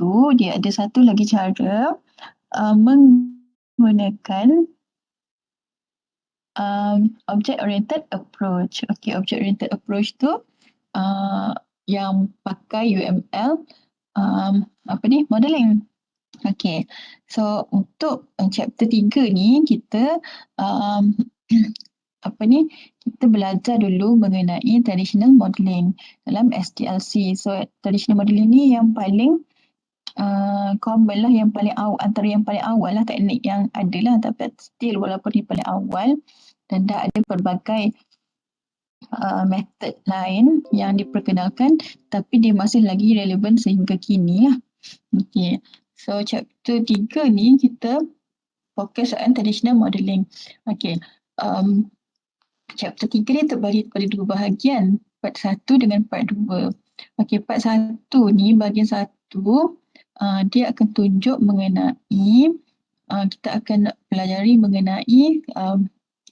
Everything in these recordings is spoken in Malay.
tu, dia ada satu lagi cara menggunakan object-oriented approach. Okay, object-oriented approach tu yang pakai UML modeling. Okay, so untuk chapter 3 ni kita kita belajar dulu mengenai traditional modeling dalam SDLC. So traditional modeling ni yang paling common lah, yang paling antara yang paling awal lah teknik yang ada lah, tapi still walaupun dia paling awal dan dah ada pelbagai method lain yang diperkenalkan, tapi dia masih lagi relevan sehingga kini lah. Okay. So chapter 3 ni kita fokus on traditional modeling. Okay. Chapter 3 ni terbagi kepada dua bahagian, part 1 dengan part 2. Okay, part 1 ni bahagian 1 dia akan tunjuk mengenai kita akan pelajari mengenai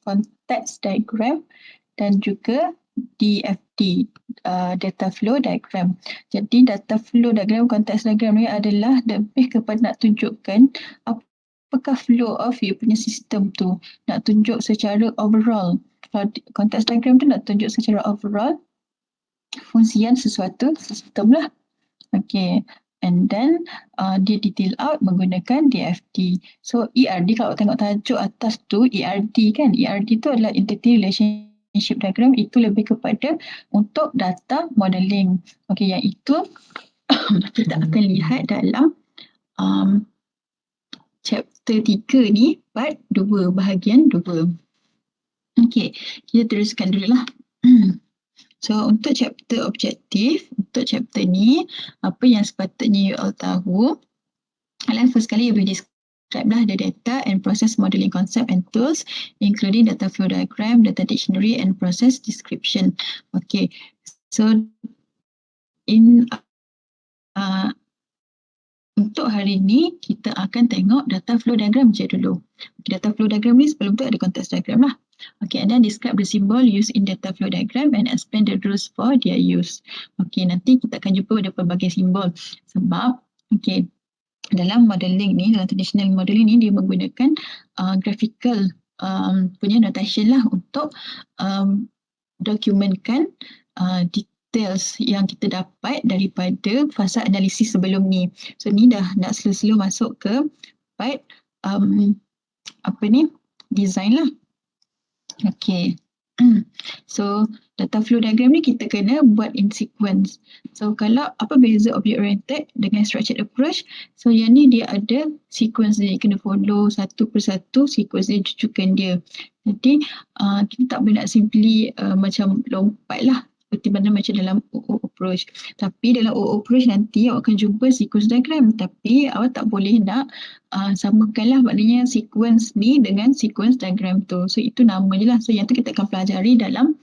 konteks diagram dan juga DFD, data flow diagram. Jadi data flow diagram, konteks diagram ni adalah lebih kepada nak tunjukkan apakah flow of you punya sistem tu, nak tunjuk secara overall. Kalau konteks diagram tu nak tunjuk secara overall fungsian sesuatu sistem lah. Okay. And then dia detail out menggunakan DFD. So ERD, kalau tengok tajuk atas tu ERD kan, ERD tu adalah Entity Relationship Diagram. Itu lebih kepada untuk data modeling. Okay, yang itu kita akan lihat dalam chapter 3 ni part 2, bahagian 2. Okay, kita teruskan dulu lah. So untuk chapter objektif, untuk chapter ni, apa yang sepatutnya you all tahu, first kali you will describe lah the data and process modeling concept and tools, including data flow diagram, data dictionary and process description. Okay, so untuk hari ni kita akan tengok data flow diagram je dulu. Okay, data flow diagram ni sebelum tu ada konteks diagram lah. Okay, and then describe the symbol used in data flow diagram and explain the rules for their use. Okay, nanti kita akan jumpa ada pelbagai simbol. Sebab, okay, dalam modeling ni, dalam traditional modeling ni, dia menggunakan graphical punya notation lah untuk dokumentkan details yang kita dapat daripada fasa analisis sebelum ni. So ni dah nak slow-slow masuk ke part design lah. Okay. So data flow diagram ni kita kena buat in sequence. So kalau apa beza object oriented dengan structured approach? So yang ni dia ada sequence dia, kena follow satu persatu sequence dia, rujukan dia. Jadi kita tak boleh nak simply macam lompat lah seperti mana macam dalam OO approach. Tapi dalam OO approach nanti awak akan jumpa sequence diagram, tapi awak tak boleh nak samakanlah, maknanya sequence ni dengan sequence diagram tu. So itu nama je lah. So yang tu kita akan pelajari dalam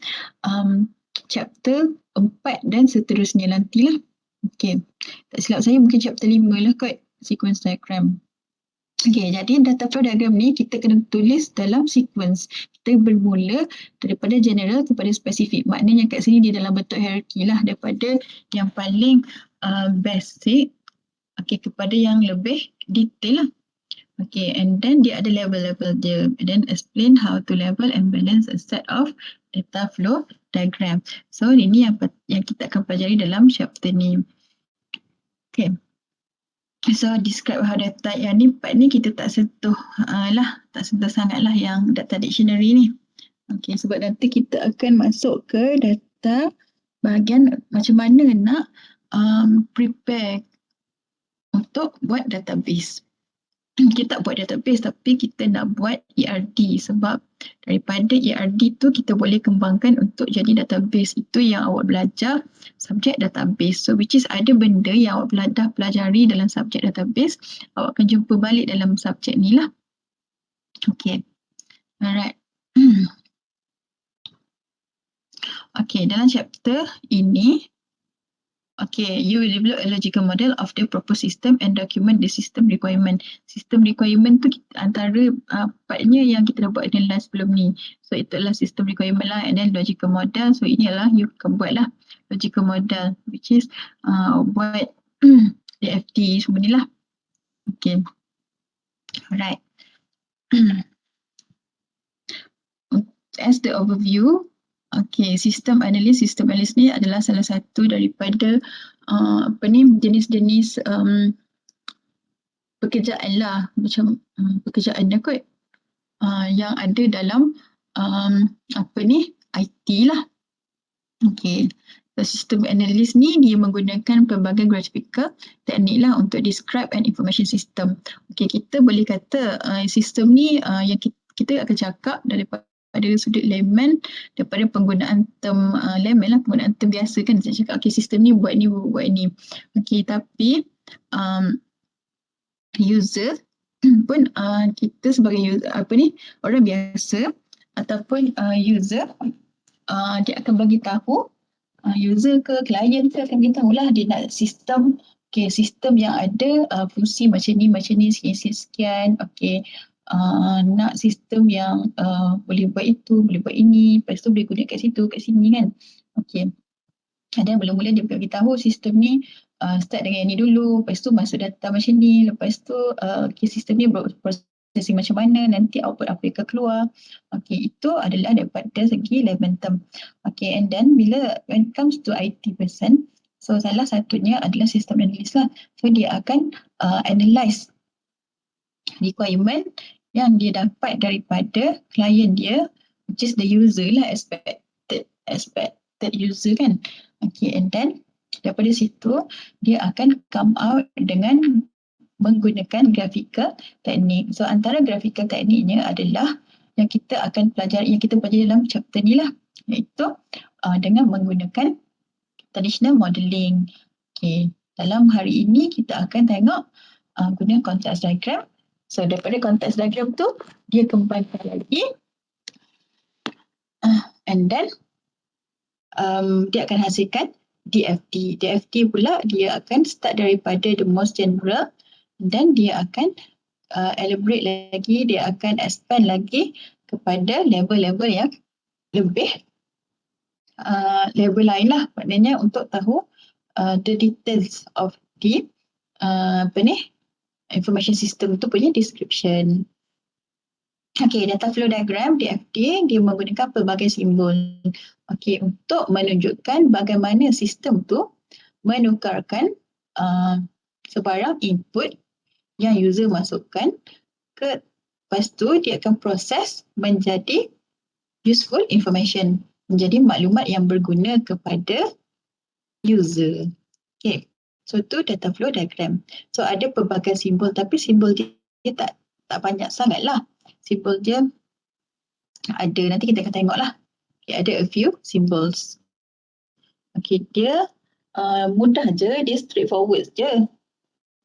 chapter 4 dan seterusnya nantilah. Okay, tak silap saya mungkin chapter 5 lah kot sequence diagram. Okay, jadi data flow diagram ni kita kena tulis dalam sequence. Kita bermula daripada general kepada spesifik. Maknanya kat sini dia dalam bentuk hierarchy lah, daripada yang paling basic kepada yang lebih detail lah. Okay, and then dia ada level-level dia. And then explain how to level and balance a set of data flow diagram. So ini yang kita akan pelajari dalam chapter ni. Okay. So describe how data, yang ni part ni kita tak sentuh tak sentuh sangat lah yang data dictionary ni. Okay, sebab nanti kita akan masuk ke data bahagian macam mana nak prepare untuk buat database. Kita tak buat database tapi kita nak buat ERD, sebab daripada ERD tu kita boleh kembangkan untuk jadi database. Itu yang awak belajar subjek database. So which is ada benda yang awak dah pelajari dalam subjek database, awak akan jumpa balik dalam subjek ni lah. Okay. Alright. Okay, dalam chapter ini, okay, you will develop a logical model of the proposed system and document the system requirement. System requirement tu antara partnya yang kita dah buat dalam sebelum ni. So itu adalah system requirement lah, and then logical model. So ini adalah you akan buat lah logical model, which is buat DFT semua ni lah. Okay. Alright. As the overview, okay, sistem analis ni adalah salah satu daripada jenis-jenis pekerjaan lah, macam pekerjaan kot yang ada dalam IT lah. Okay. Sistem analis ni dia menggunakan pelbagai graphical teknik lah untuk describe an information system. Okay, kita boleh kata sistem ni yang kita akan cakap daripada sudut layman, daripada penggunaan term layman lah, penggunaan term biasa kan. Saya cakap okay, sistem ni buat ni, buat ni. Okay, tapi user pun kita sebagai user, orang biasa ataupun user dia akan bagi tahu user ke klien ke akan beritahu lah dia nak sistem, okay, sistem yang ada fungsi macam ni sekian, okay, nak sistem yang boleh buat itu, boleh buat ini, lepas tu boleh guna kat situ, kat sini kan. Okay. Dan mula-mula dia beritahu sistem ni start dengan ni dulu, lepas tu masuk data macam ni, lepas tu okay, sistem ni processing macam mana, nanti output apa yang akan keluar. Okay, itu adalah daripada segi layman term. Okay, and then when it comes to IT person, so salah satunya adalah sistem analyst lah. So dia akan analyse requirement yang dia dapat daripada klien dia, which is the user lah, expected user kan. Okay, and then daripada situ dia akan come out dengan menggunakan graphical teknik. So antara graphical tekniknya adalah yang kita akan pelajari, yang kita pelajari dalam chapter ni lah, iaitu dengan menggunakan traditional modeling. Okay, dalam hari ini kita akan tengok guna context diagram. So daripada context diagram tu dia kembangkan lagi and then dia akan hasilkan DFT. DFT pula dia akan start daripada the most general, dan dia akan elaborate lagi, dia akan expand lagi kepada level-level yang lebih level lain lah, maknanya untuk tahu the details of the information system tu punya description. Okay, data flow diagram DFT dia menggunakan pelbagai simbol untuk menunjukkan bagaimana sistem tu menukarkan sebarang input yang user masukkan ke, lepas tu dia akan proses menjadi useful information, menjadi maklumat yang berguna kepada user. Okay, so tu data flow diagram. So ada pelbagai simbol, tapi simbol dia tak banyak sangat lah. Simbol dia ada, nanti kita akan tengok lah. Okay, ada a few symbols. Okay, dia mudah je, dia straightforward je.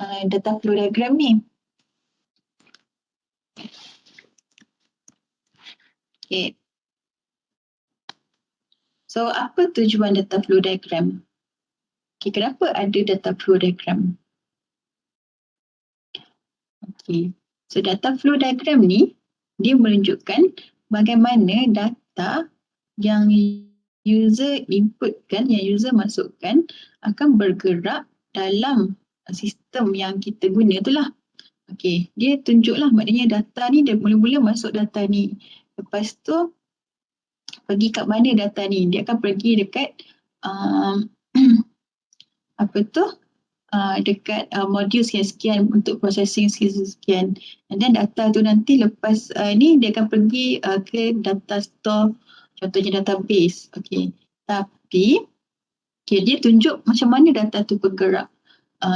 Data flow diagram ni. Okay. So apa tujuan data flow diagram? Okay, kenapa ada data flow diagram? Okay. So data flow diagram ni dia menunjukkan bagaimana data yang user inputkan, yang user masukkan akan bergerak dalam sistem yang kita guna tu lah. Okay, dia tunjuklah maknanya data ni dia mula-mula masuk data ni. Lepas tu pergi kat mana data ni? Dia akan pergi dekat dekat modul sekian-sekian untuk processing sekian-sekian. And then data tu nanti lepas ni dia akan pergi ke data store, contohnya database. Okay. Tapi dia tunjuk macam mana data tu bergerak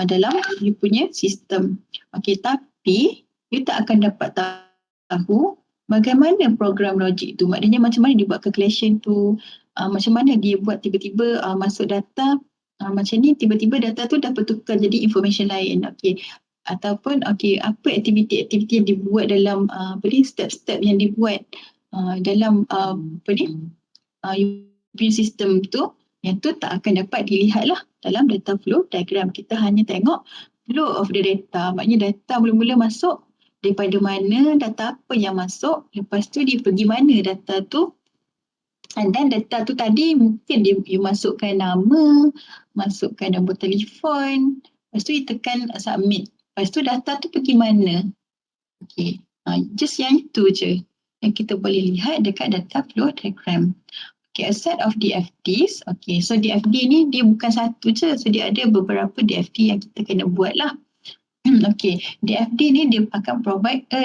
dalam dia punya sistem. Okay, tapi dia tak akan dapat tahu bagaimana program logik tu. Maknanya macam mana dia buat calculation tu, macam mana dia buat tiba-tiba masuk data macam ni, tiba-tiba data tu dah bertukar jadi information lain. Okay. Ataupun apa aktiviti-aktiviti yang dibuat dalam step-step yang dibuat dalam sistem tu, yang tu tak akan dapat dilihat lah dalam data flow diagram. Kita hanya tengok flow of the data, maknanya data mula-mula masuk daripada mana, data apa yang masuk, lepas tu dia pergi mana data tu. And then data tu tadi mungkin dia masukkan nama, masukkan nombor telefon, Lepas tu you tekan submit. Lepas tu data tu pergi mana? Okay. Just yang itu je yang kita boleh lihat dekat data flow diagram. Okay, a set of DFDs. Okay, so DFD ni dia bukan satu je. So dia ada beberapa DFD yang kita kena buat lah. Okay, DFD ni dia akan provide a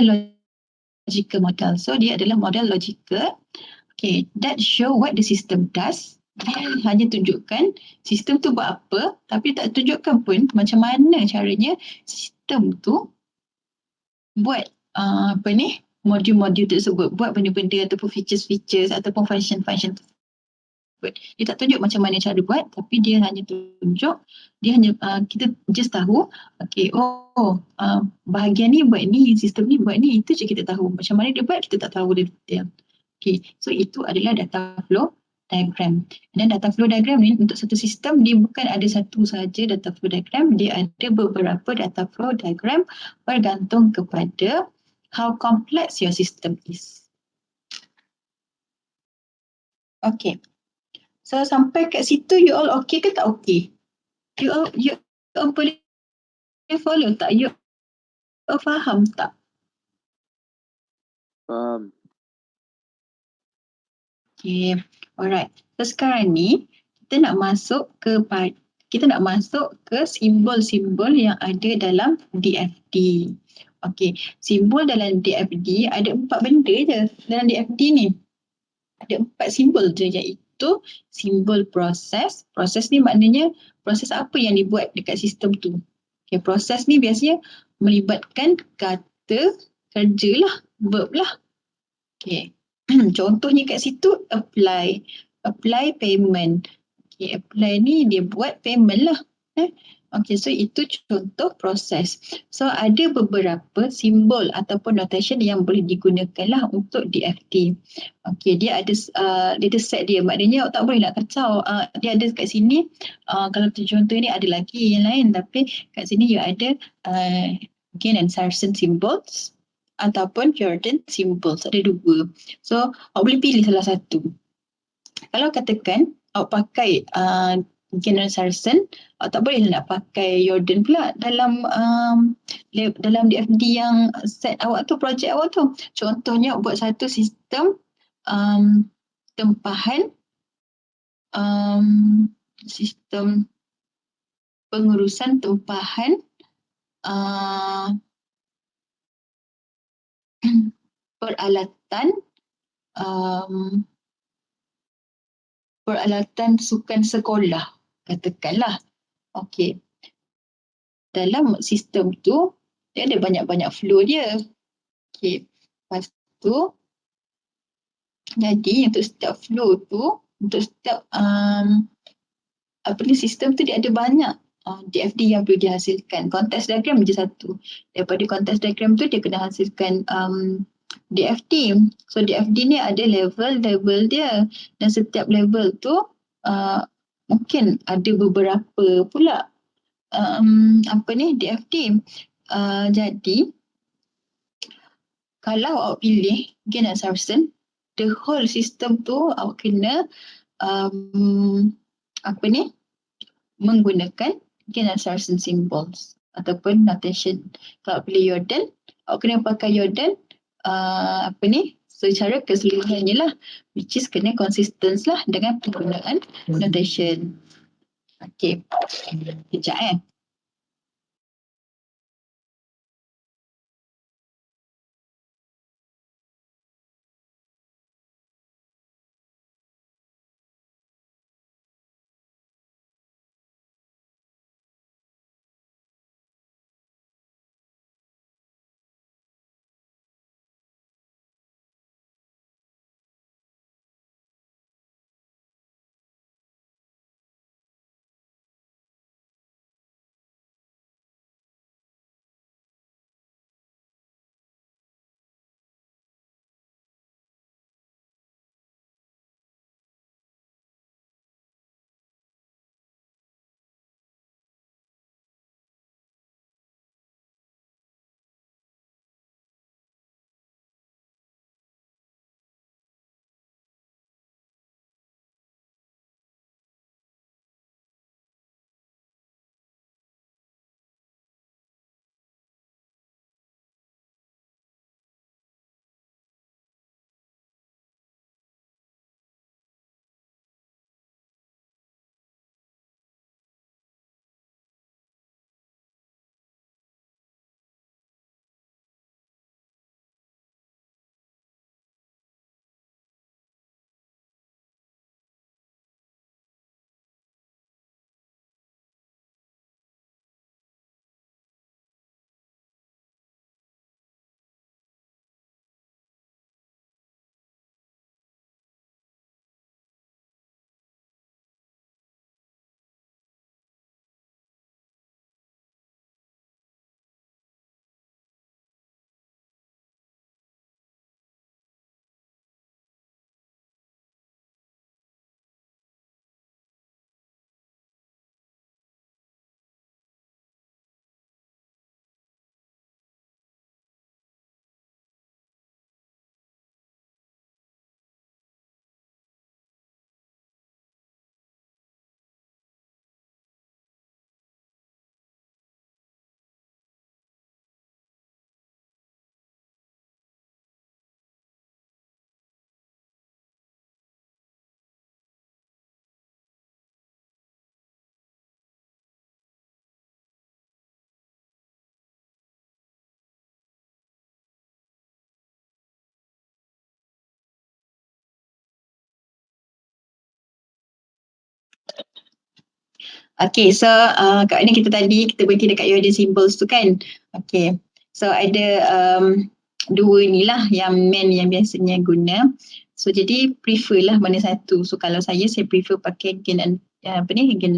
logical model. So dia adalah model logical. Okay, that show what the system does. Dia hanya tunjukkan sistem tu buat apa, tapi tak tunjukkan pun macam mana caranya sistem tu buat modul-modul tersebut, buat benda-benda ataupun features-features ataupun function-function tersebut. Dia tak tunjuk macam mana cara buat, tapi dia hanya tunjuk, dia hanya kita just tahu, okay, bahagian ni buat ni, sistem ni buat ni, itu je kita tahu. Macam mana dia buat, kita tak tahu dia detail. Okay, so itu adalah data flow diagram. Dan data flow diagram ni untuk satu sistem, dia bukan ada satu sahaja data flow diagram, dia ada beberapa data flow diagram bergantung kepada how complex your system is. Okay, so sampai kat situ you all okay ke tak okay? You all boleh follow tak? You all faham tak? Faham. Okay, alright. So sekarang ni kita nak masuk ke simbol-simbol yang ada dalam DFD. Okay, simbol dalam DFD ada 4 benda je dalam DFD ni. Ada 4 simbol je, iaitu simbol proses. Proses ni maknanya proses apa yang dibuat dekat sistem tu. Okay, proses ni biasanya melibatkan kata kerja lah, verb lah. Okay. Contohnya kat situ apply payment. Okay, apply ni dia buat payment lah. Okay, so itu contoh proses. So ada beberapa simbol ataupun notation yang boleh digunakan lah untuk DFD. Okay, dia ada set dia. Maknanya tak boleh nak kacau. Dia ada kat sini. Kalau contoh ni ada lagi yang lain, tapi kat sini you ada Gain and Saracen symbols ataupun Jordan symbols, ada 2. So awak boleh pilih salah satu. Kalau katakan awak pakai Gain and Saracen, awak tak boleh nak pakai Jordan pula dalam DFD yang set awak tu, projek awak tu. Contohnya buat satu sistem tempahan, sistem pengurusan tempahan peralatan sukan sekolah, katakanlah. Okey. Dalam sistem tu dia ada banyak-banyak flow dia. Okey. Lepas tu jadi untuk setiap flow tu, untuk setiap sistem tu dia ada banyak DFD yang perlu dihasilkan. Context diagram je satu. Daripada context diagram tu dia kena hasilkan DFD. So DFD ni ada level dia, dan setiap level tu mungkin ada beberapa pula DFD. Jadi kalau awak pilih Gain and Saracen, the whole system tu awak kena menggunakan Gain and Saracen symbols ataupun notation. Kalau pilih Jordan, awak kena pakai Jordan secara keseluruhannya lah, which is kena consistent lah dengan penggunaan notation. Okay, sekejap Okay, so kat ni kita berhenti dekat Euler symbols tu kan. Okay, so ada dua ni lah yang main yang biasanya guna. So jadi prefer lah mana satu. So kalau saya prefer pakai Galen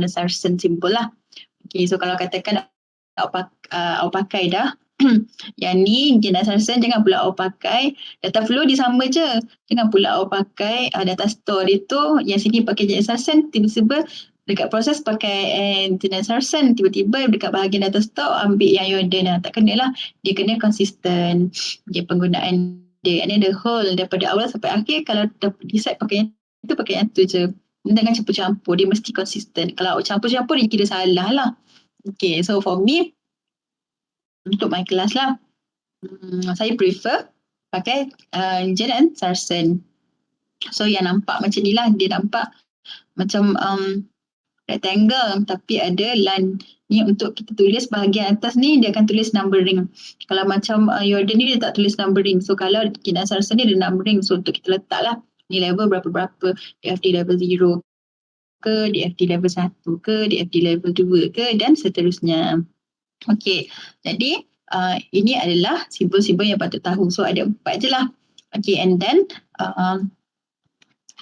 Sarsen symbol lah. Okay, so kalau katakan awak pakai dah yang ni Galen Sarsen, jangan pula awak pakai data flow, dia sama je. Jangan pula awak pakai data store dia tu, yang sini pakai Galen Sarsen, tiba-tiba dekat proses pakai Galen Sarsen, tiba-tiba dekat bahagian data store ambil yang Yoden. Tak kena lah. Dia kena konsisten dia penggunaan dia. And then the whole daripada awal sampai akhir, kalau decide pakai yang tu, pakai yang tu je. Jangan campur-campur, dia mesti konsisten. Kalau campur-campur dia kira salah lah. Okay, so for me, untuk my kelas lah, saya prefer pakai Galen Sarsen. So yang nampak macam ni lah, dia nampak macam rectangle tapi ada line ni untuk kita tulis bahagian atas ni, dia akan tulis numbering. Kalau macam Yoden ni dia tak tulis numbering. So kalau Galen Sarsen ni ada numbering, so untuk kita letak lah ni level berapa-berapa, DFD level 0 ke, DFD level 1 ke, DFD level 2 ke, dan seterusnya. Okay, jadi ini adalah simbol-simbol yang patut tahu. So ada 4 je lah. Okay, and then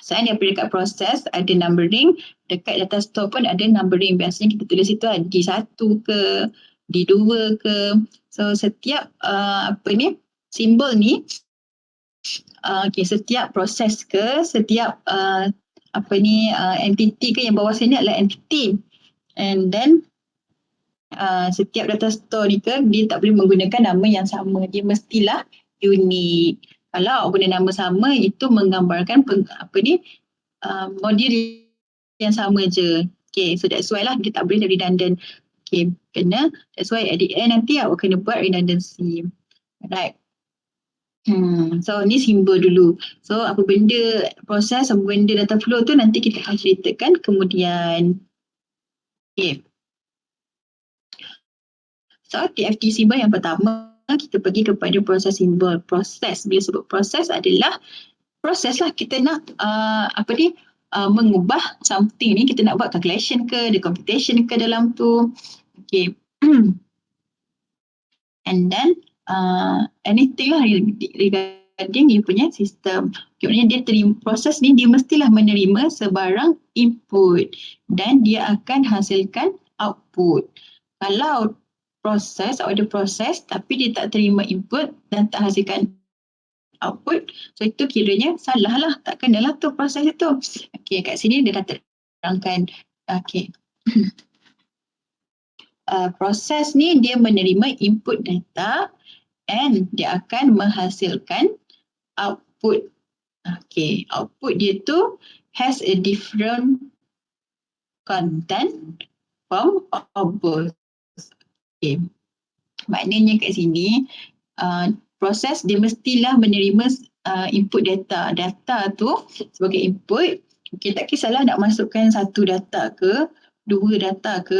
selain daripada dekat proses ada numbering, dekat data store pun ada numbering. Biasanya kita tulis itu D1 ke, D2 ke. So setiap simbol ni, setiap proses ke, setiap entity ke, yang bawah sini adalah entity. And then setiap data store ni ke, dia tak boleh menggunakan nama yang sama. Dia mestilah unik. Kalau guna nama sama, itu menggambarkan modul yang sama je. Okay, so that's why lah dia tak boleh redundant. Okay, that's why at the end nanti awak kena buat redundancy. Right. So ni simbol dulu. So apa benda proses, apa benda data flow tu nanti kita akan ceritakan kemudian. Okay. So TFT simbol yang pertama, kita pergi kepada proses simbol. Proses, bila sebut proses adalah proses lah, kita nak mengubah something ni, kita nak buat calculation ke, the computation ke dalam tu. Okay. And then anything lah regarding you punya sistem. Kemudian dia proses ni dia mestilah menerima sebarang input dan dia akan hasilkan output. Kalau proses, ada proses tapi dia tak terima input dan tak hasilkan output, so itu kiranya salah lah, tak kenalah tu proses itu. Okay, kat sini dia dah terangkan. Okay. Proses ni dia menerima input data and dia akan menghasilkan output. Okay, output dia tu has a different content from both. Okay, maknanya kat sini proses dia mestilah menerima input data. Data tu sebagai input. Okay, tak kisahlah nak masukkan satu data ke, dua data ke,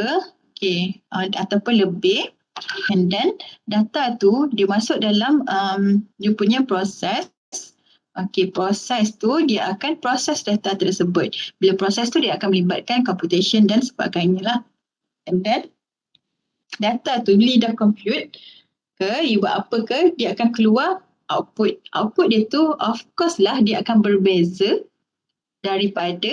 okay, ataupun lebih. And then data tu dia masuk dalam dia punya proses. Okay, proses tu dia akan proses data tersebut. Bila proses tu dia akan melibatkan computation dan sebagainya lah. And then data tu bila dah compute ke, you buat apa ke, dia akan keluar output. Output dia tu of course lah dia akan berbeza daripada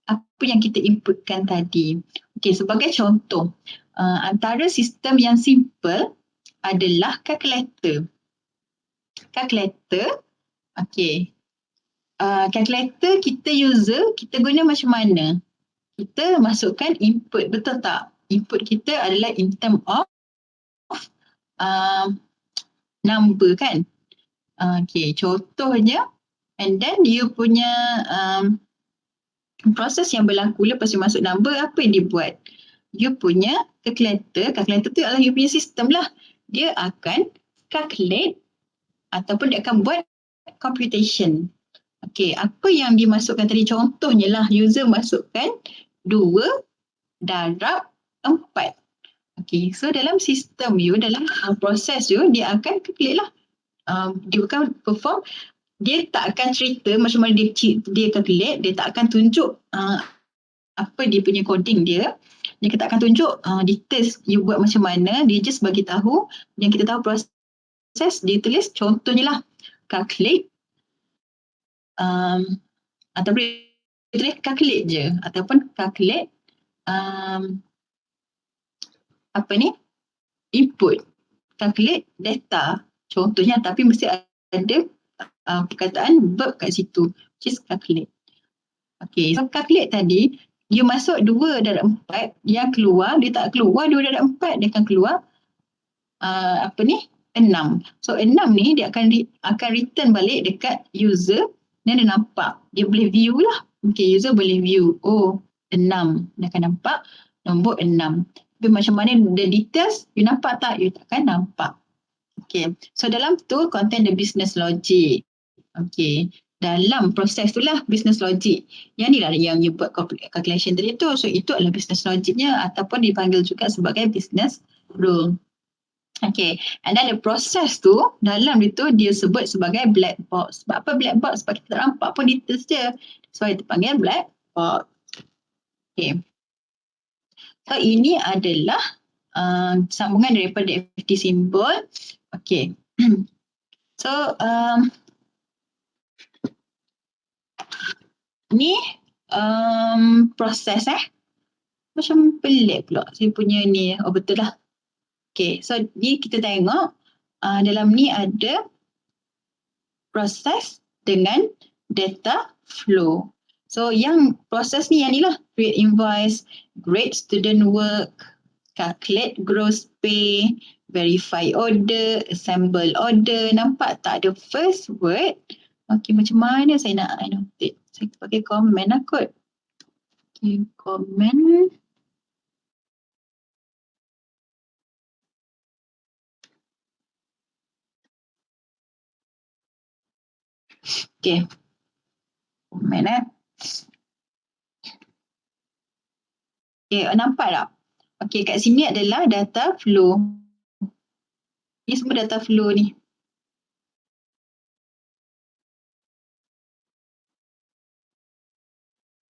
apa yang kita inputkan tadi. Okay, sebagai contoh, antara sistem yang simple adalah calculator. Calculator, okay. Calculator kita user, kita guna macam mana? Kita masukkan input, betul tak? Input kita adalah in term of number kan. Okay, contohnya, and then you punya proses yang berlaku lepas you masuk number, apa yang dia buat? You punya calculator tu adalah you punya sistem lah. Dia akan calculate ataupun dia akan buat computation. Okay, apa yang dimasukkan tadi, contohnya lah user masukkan 2 darab 4. Okay, so dalam sistem you, dalam proses you, dia akan calculate lah. Dia akan perform, dia tak akan cerita macam mana dia calculate, dia tak akan tunjuk apa dia punya coding dia. Dia tak akan tunjuk details you buat macam mana. Dia just bagi tahu yang kita tahu proses dia tulis. Contohnya lah calculate atau boleh tulis calculate je ataupun calculate apa ni input, calculate data contohnya, tapi mesti ada perkataan verb kat situ, which is calculate. Okay, so calculate tadi dia masuk 2 darab 4, yang keluar dia tak keluar 2 darab 4, dia akan keluar 6. So 6 ni dia akan return balik dekat user dan dia nampak, dia boleh view lah. Okay, user boleh view, 6, dia akan nampak nombor 6. Tapi macam mana the details, you nampak tak? You takkan nampak. Okay, so dalam tu contain the business logic. Okay, dalam proses tu lah business logic. Yang ni lah yang you buat calculation tadi tu. So itu adalah business logicnya ataupun dipanggil juga sebagai business rule. Okay, and then the process tu dalam itu dia sebut sebagai black box. Sebab apa black box? Sebab kita tak nampak pun details dia. Sebab itu panggil black box. Okay. So ini adalah sambungan daripada FT simbol. Okay. So ni proses macam pelik pula saya punya ni. Oh betul lah. Okay, so ni kita tengok dalam ni ada proses dengan data flow. So yang proses ni yang ni lah, create invoice, grade student work, calculate gross pay, verify order, assemble order. Nampak tak ada first word? Okay, macam mana saya nak annotate? Saya pakai comment lah kot. Okay, comment. Okay. Comment Okay, nampak tak? Okay, kat sini adalah data flow. Ni semua data flow ni.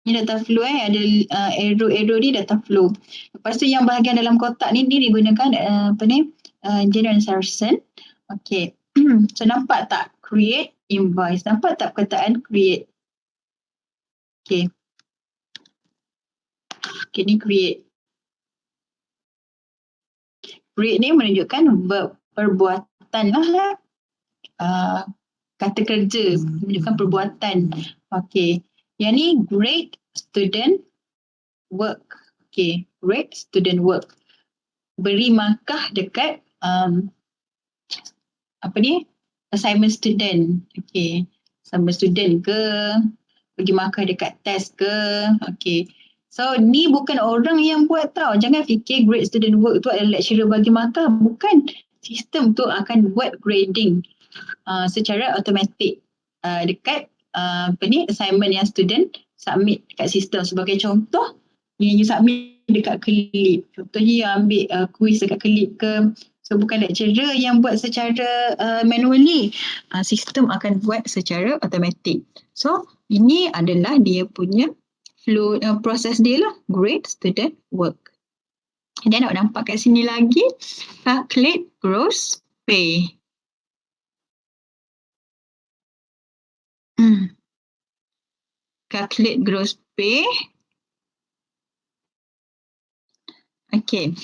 Ni data flow ada arrow ni data flow. Lepas tu yang bahagian dalam kotak ni digunakan general insertion. Okay. So nampak tak? Create invoice. Nampak tak perkataan create? Okay. Okay, ni create. Create ni menunjukkan verb, perbuatan lah. Kata kerja, menunjukkan perbuatan. Okay. Yang ni grade student work. Okay. Grade student work. Beri markah dekat assignment student. Okay. Assignment student ke, bagi markah dekat test ke. Okay. So ni bukan orang yang buat tau. Jangan fikir grade student work tu adalah lecturer bagi markah. Bukan. Sistem tu akan buat grading secara automatik dekat assignment yang student submit dekat sistem. Sebagai contoh, yang you submit dekat Kelip. Contohnya you ambil quiz dekat Kelip ke. So bukan lecturer yang buat secara manually. Sistem akan buat secara automatik. So ini adalah dia punya flow, proses dia lah. Grade student work. Dan nak nampak kat sini lagi, calculate gross pay. Calculate gross pay. Okay.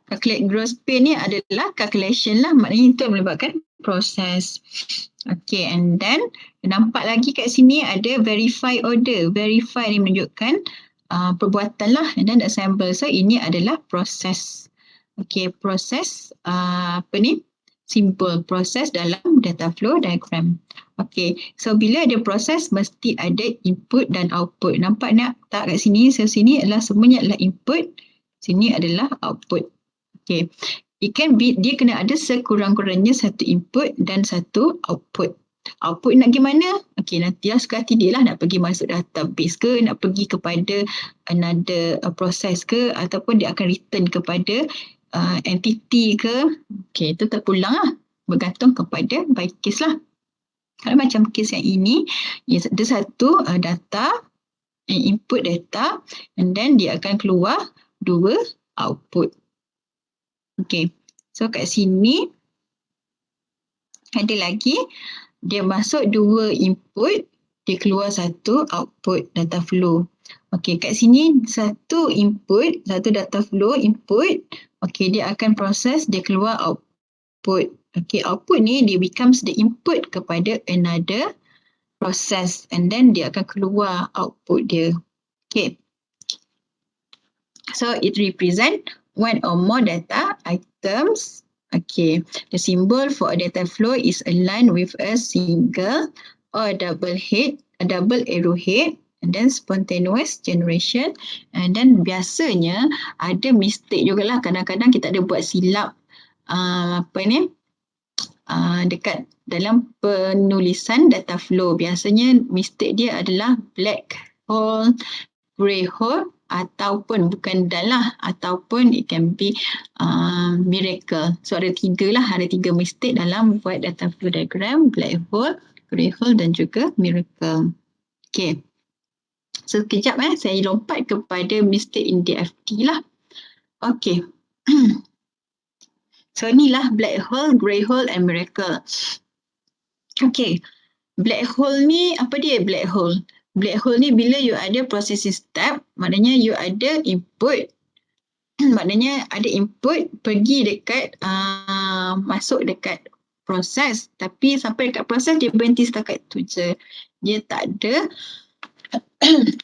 Calculate gross pay ni adalah calculation lah. Maknanya itu melibatkan proses. Okay, and then nampak lagi kat sini ada verify order. Verify ni menunjukkan perbuatan lah, and then assemble. So ini adalah proses. Okay, proses simple proses dalam data flow diagram. Okay, so bila ada proses mesti ada input dan output. Nampak tak kat sini? So sini adalah semuanya adalah input, sini adalah output. Okay, dia kena ada sekurang-kurangnya satu input dan satu output. Output nak pergi mana? Okay, nanti lah suka hati dia lah, nak pergi masuk database ke, nak pergi kepada another process ke, ataupun dia akan return kepada entity ke. Okay, itu terpulang lah. Bergantung kepada by case lah. Kalau macam case yang ini, ada satu data input data, and then dia akan keluar 2 output. Okay, so kat sini ada lagi, dia masuk 2 input, dia keluar 1 output data flow. Okay, kat sini 1 input, 1 data flow input, okay, dia akan proses, dia keluar output. Okay, output ni dia becomes the input kepada another process, and then dia akan keluar output dia. Okay, so it represent one or more data items. Okay, the symbol for a data flow is aligned with a single or double arrow head, and then spontaneous generation. And then biasanya ada mistake jugalah, kadang-kadang kita ada buat silap dekat dalam penulisan data flow. Biasanya mistake dia adalah black hole, grey hole, ataupun bukan dalah, ataupun it can be miracle. So ada 3 mistake dalam buat data flow diagram: black hole, grey hole dan juga miracle. Okay, so kejap saya lompat kepada mistake in DFT lah. Okay. So inilah black hole, grey hole and miracle. Okay, black hole ni apa dia black hole? Black hole ni bila you ada processing step, maknanya you ada input. Maknanya ada input pergi dekat masuk dekat proses, tapi sampai dekat proses dia berhenti setakat tu je. Dia tak ada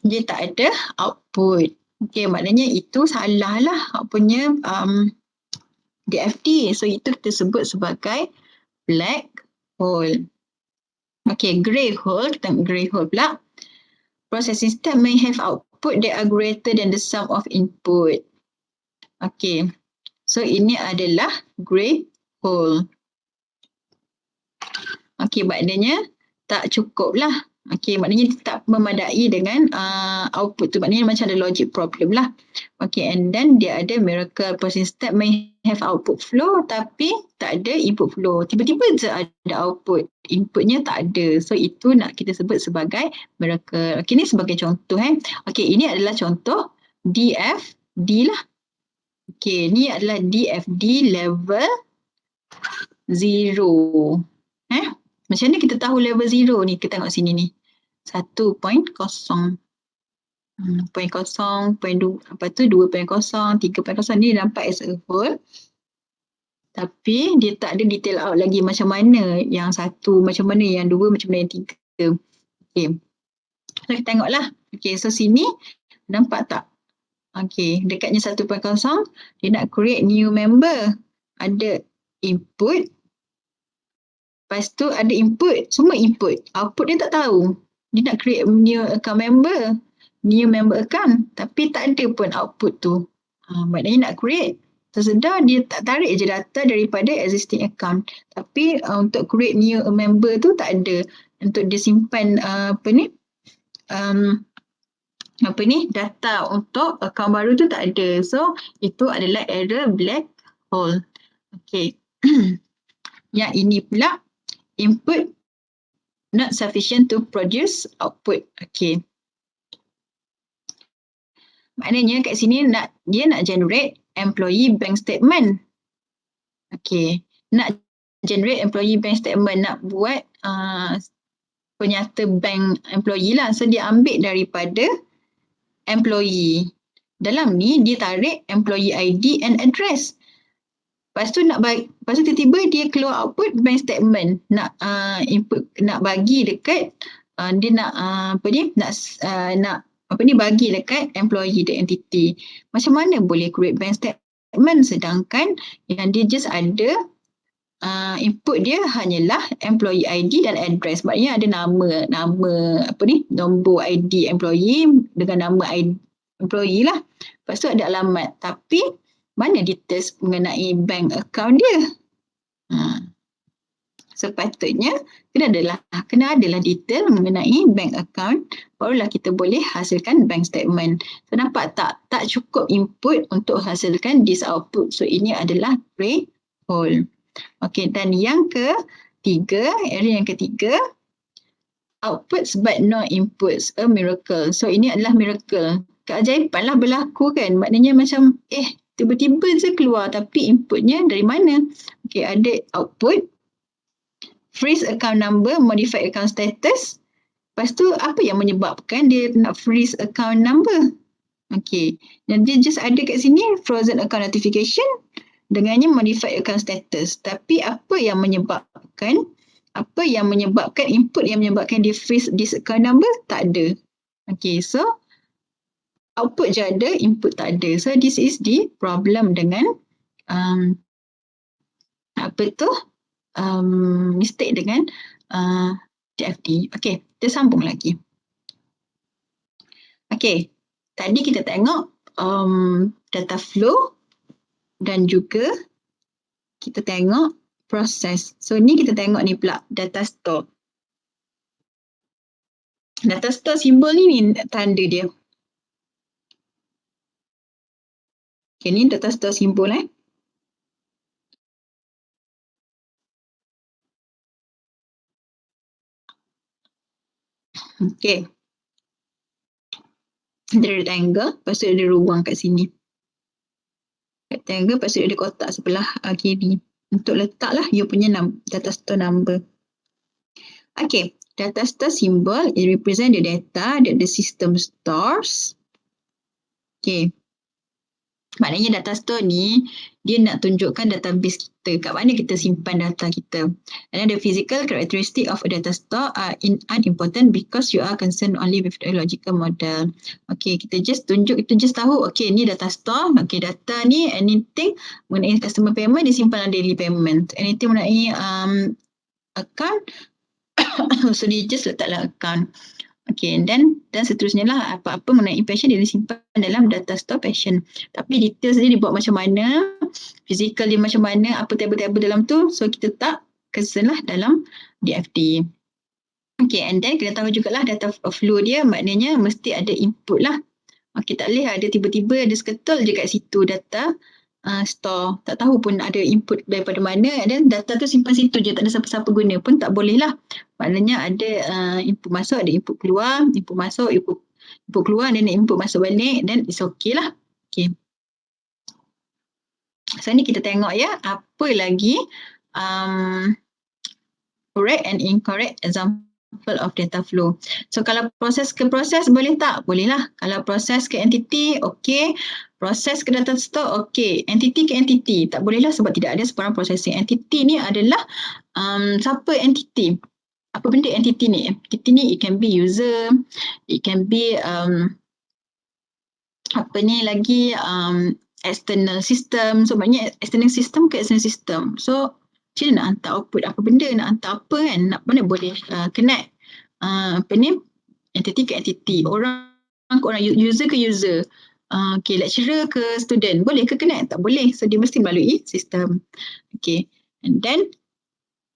dia tak ada output. Okay, maknanya itu salah lah punya DFT. So itu kita sebut sebagai black hole. Okay, grey hole, kita grey hole pula. Processing step may have output that are greater than the sum of input. Okay, so ini adalah grey hole. Okay, maknanya tak cukup lah. Okay, maknanya tak memadai dengan output tu. Maknanya macam ada logic problem lah. Okay, and then dia ada miracle. Processing step may have output flow tapi tak ada input flow. Tiba-tiba je ada output. Inputnya tak ada. So itu nak kita sebut sebagai miracle. Okay, ni sebagai contoh. Okay, ini adalah contoh DFD lah. Okay, ni adalah DFD level 0. Macam mana kita tahu level 0 ni? Kita tengok sini ni. 1.0. 0.0, 2.0, 3.0 ni nampak as a whole. Tapi dia tak ada detail out lagi macam mana yang 1, macam mana yang 2, macam mana yang 3. Okay. So kita tengoklah. Okay, so sini nampak tak? Okay, dekatnya 1.0 dia nak create new member. Ada input. Lepas tu ada input, semua input. Output dia tak tahu. Dia nak create new account member, new member account, tapi tak ada pun output tu. Maknanya nak create. Tersedar dia tak tarik je data daripada existing account. Tapi untuk create new member tu tak ada. Untuk dia simpan data untuk account baru tu tak ada. So itu adalah error black hole. Okay. Yang ini pula input not sufficient to produce output. Okay. Maknanya kat sini dia nak generate employee bank statement. Okay. Nak generate employee bank statement, nak buat penyata bank employee lah. So dia ambil daripada employee. Dalam ni dia tarik employee ID and address. Lepas tu tiba-tiba dia keluar output bank statement, nak input, nak bagi dekat dia nak bagi dekat employee the entity. Macam mana boleh create bank statement sedangkan yang dia just ada input dia hanyalah employee ID dan address. Maknanya ada nombor ID employee dengan nama ID employee lah. Lepas tu ada alamat, tapi mana details mengenai bank account dia? Sepatutnya kena adalah detail mengenai bank account, barulah kita boleh hasilkan bank statement. So nampak tak? Tak cukup input untuk hasilkan this output. So ini adalah grey hole. Okay, dan yang ketiga, area yang ketiga, outputs but no inputs, a miracle. So ini adalah miracle. Keajaiban lah berlaku kan. Maknanya macam tiba-tiba je keluar tapi inputnya dari mana? Okay, ada output, freeze account number, modify account status. Lepas tu apa yang menyebabkan dia nak freeze account number? Okay, dan dia just ada kat sini frozen account notification dengannya modified account status. Tapi apa yang menyebabkan input yang menyebabkan dia freeze this account number? Tak ada. Okay, so output je ada, input tak ada. So this is the problem dengan mistake dengan DFD. Okay, kita sambung lagi. Okay, tadi kita tengok data flow dan juga kita tengok proses. So ni kita tengok ni pula data store. Data store simbol ni tanda dia. Okay, ni data store simbol Okay. Ada rectangle, lepas tu ada ruang kat sini. Rectangle, lepas tu ada kotak sebelah kiri. Untuk letaklah you punya data store number. Okay, data store symbol, it represent the data that the system stores. Okay. Maknanya data store ni, dia nak tunjukkan database kita, kat mana kita simpan data kita. And then the physical characteristic of a data store are unimportant because you are concerned only with the logical model. Okay, kita just tahu, okay, ni data store, okay, data ni, anything mengenai customer payment, disimpan dalam daily payment. Anything mengenai account, so dia just letak dalam account. Okay, dan seterusnya lah, apa-apa mengenai passion dia disimpan dalam data store passion. Tapi details dia dibuat macam mana, physical dia macam mana, apa table-table dalam tu, so kita tak concern lah dalam DFD. Okay, and then kita tahu jugalah data flow dia, maknanya mesti ada input lah. Okay, tak boleh ada tiba-tiba ada seketul je kat situ data store, tak tahu pun ada input daripada mana, dan data tu simpan situ je, tak ada siapa-siapa guna pun tak boleh lah. Maknanya ada input masuk, ada input keluar, input masuk, input keluar, dan input masuk balik, dan it's okay lah. Okay. So ni kita tengok ya, apa lagi correct and incorrect example of data flow. So kalau proses ke proses boleh tak? Boleh lah. Kalau proses ke entity, okay. Proses ke data store, okay. Entity ke entity, tak boleh lah sebab tidak ada sebarang processing. Entity ni adalah siapa entity? Apa benda entity ni? Entity ni it can be user, it can be external system. So maknanya external system ke external system. So macam mana nak hantar output apa benda, nak hantar apa kan, mana boleh connect entity ke entity, orang ke orang, user ke user, okay, lecturer ke student, boleh ke connect? Tak boleh, so dia mesti melalui sistem. Okay, and then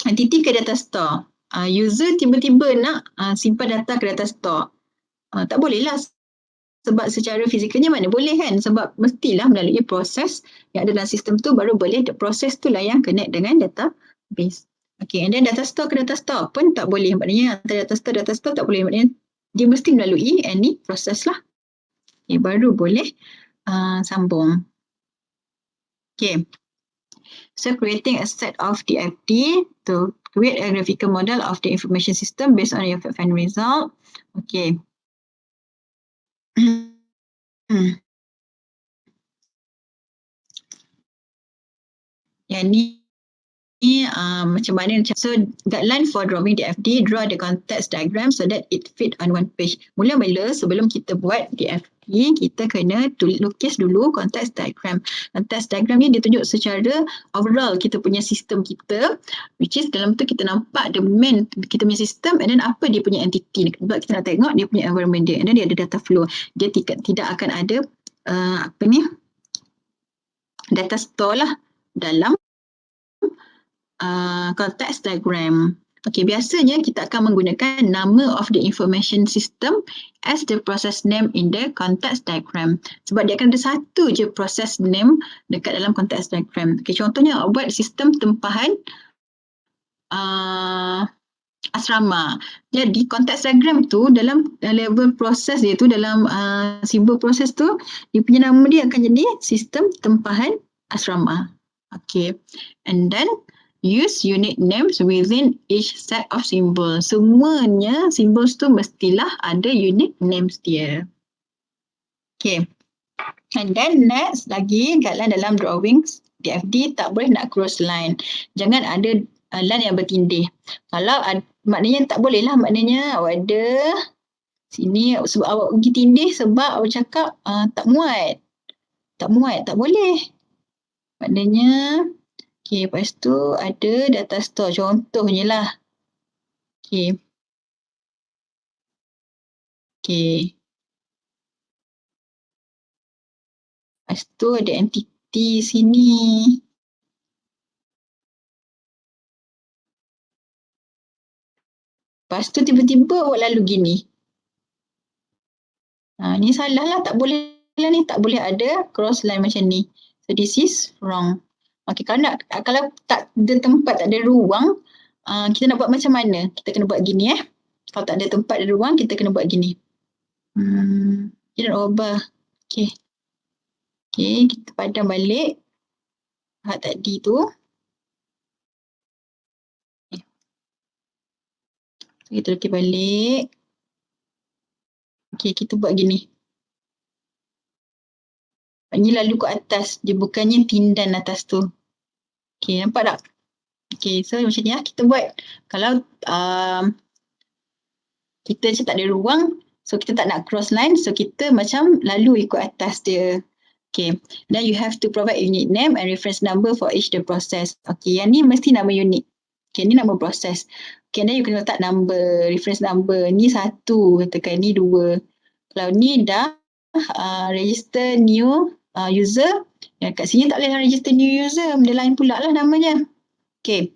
entity ke data store, user tiba-tiba nak simpan data ke data store, tak boleh lah sebab secara fizikalnya mana boleh kan, sebab mestilah melalui proses yang ada dalam sistem tu baru boleh, proses tu lah yang connect dengan database. Okay, and then data store ke data store pun tak boleh, maknanya antara data store tak boleh, maknanya dia mesti melalui any proses lah. Okay, baru boleh sambung. Okay, so creating a set of DFD to create a graphical model of the information system based on your final result. Okay. Yang ni macam mana, so guideline for drawing DFD, draw the context diagram so that it fit on one page. Mula-mula sebelum kita buat DFD, kita kena lukis dulu context diagram. Context diagram ni dia tunjuk secara overall kita punya sistem kita, which is dalam tu kita nampak the main kita punya sistem, and then apa dia punya entity. Sebab kita nak tengok dia punya environment dia, and then dia ada data flow. Dia tidak akan ada data store lah dalam context diagram. Okay, biasanya kita akan menggunakan nama of the information system as the process name in the context diagram. Sebab dia akan ada satu je process name dekat dalam context diagram. Okay, contohnya buat sistem tempahan asrama. Jadi konteks diagram tu dalam level proses dia tu, dalam simbol proses tu, dia punya nama dia akan jadi sistem tempahan asrama. Okay. And then use unique names within each set of symbols. Semuanya symbols tu mestilah ada unique names dia. Okay. And then next lagi guideline dalam drawings DFD tak boleh nak cross line. Jangan ada line yang bertindih. Kalau maknanya tak boleh lah, maknanya awak ada sini sebab awak pergi tindih sebab awak cakap tak muat. Tak muat, tak boleh. Maknanya okay, lepas tu ada data store contohnya lah. Okay. Okay. Lepas tu ada entity sini. Lepas tu tiba-tiba awak lalu gini. Ni salah lah, tak boleh lah ni, tak boleh ada cross line macam ni. So this is wrong. Okay, kalau tak ada tempat, tak ada ruang, kita nak buat macam mana? Kita kena buat gini Kalau tak ada tempat, ada ruang, kita kena buat gini. Kita nak ubah. Okay. Okay, kita padam balik hak tadi tu. Okay. Kita letak balik. Okay, kita buat gini. Ini lalu ke atas. Dia bukannya tindan atas tu. Okay, nampak tak? Okay, so macam ni kita buat. Kalau kita macam tak ada ruang, so kita tak nak cross line, so kita macam lalu ikut atas dia. Okay, then you have to provide unique name and reference number for each the process. Okay, yang ni mesti nama unit. Okay, ni nama proses. Okay, then you kena letak number, reference number. Ni 1, katakan ni 2. Kalau ni dah register new user, kat sini tak boleh register new user, benda lain pula lah namanya. Okay.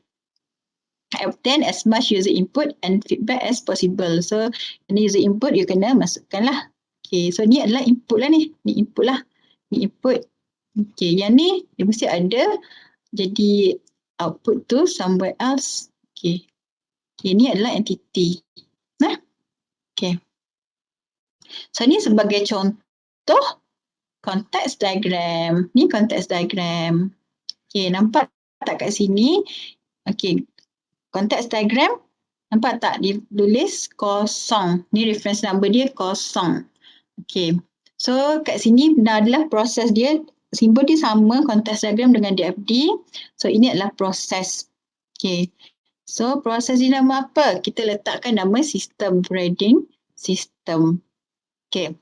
Obtain as much user input and feedback as possible. So, ini user input you kena masukkan lah. Okay, so ni adalah input lah ni. Ni input lah. Ni input. Okay, yang ni dia mesti ada. Jadi, output tu somewhere else. Okay. Okay, ni adalah entity. Nah. Okay. So, ni sebagai contoh context diagram. Ni context diagram. Okay, nampak tak kat sini? Okay. Context diagram, nampak tak dia tulis kosong. Ni reference number dia kosong. Okay. So kat sini adalah proses dia. Simbol dia sama context diagram dengan DFD. So ini adalah proses. Okay. So proses ni nama apa? Kita letakkan nama system grading system. Okay.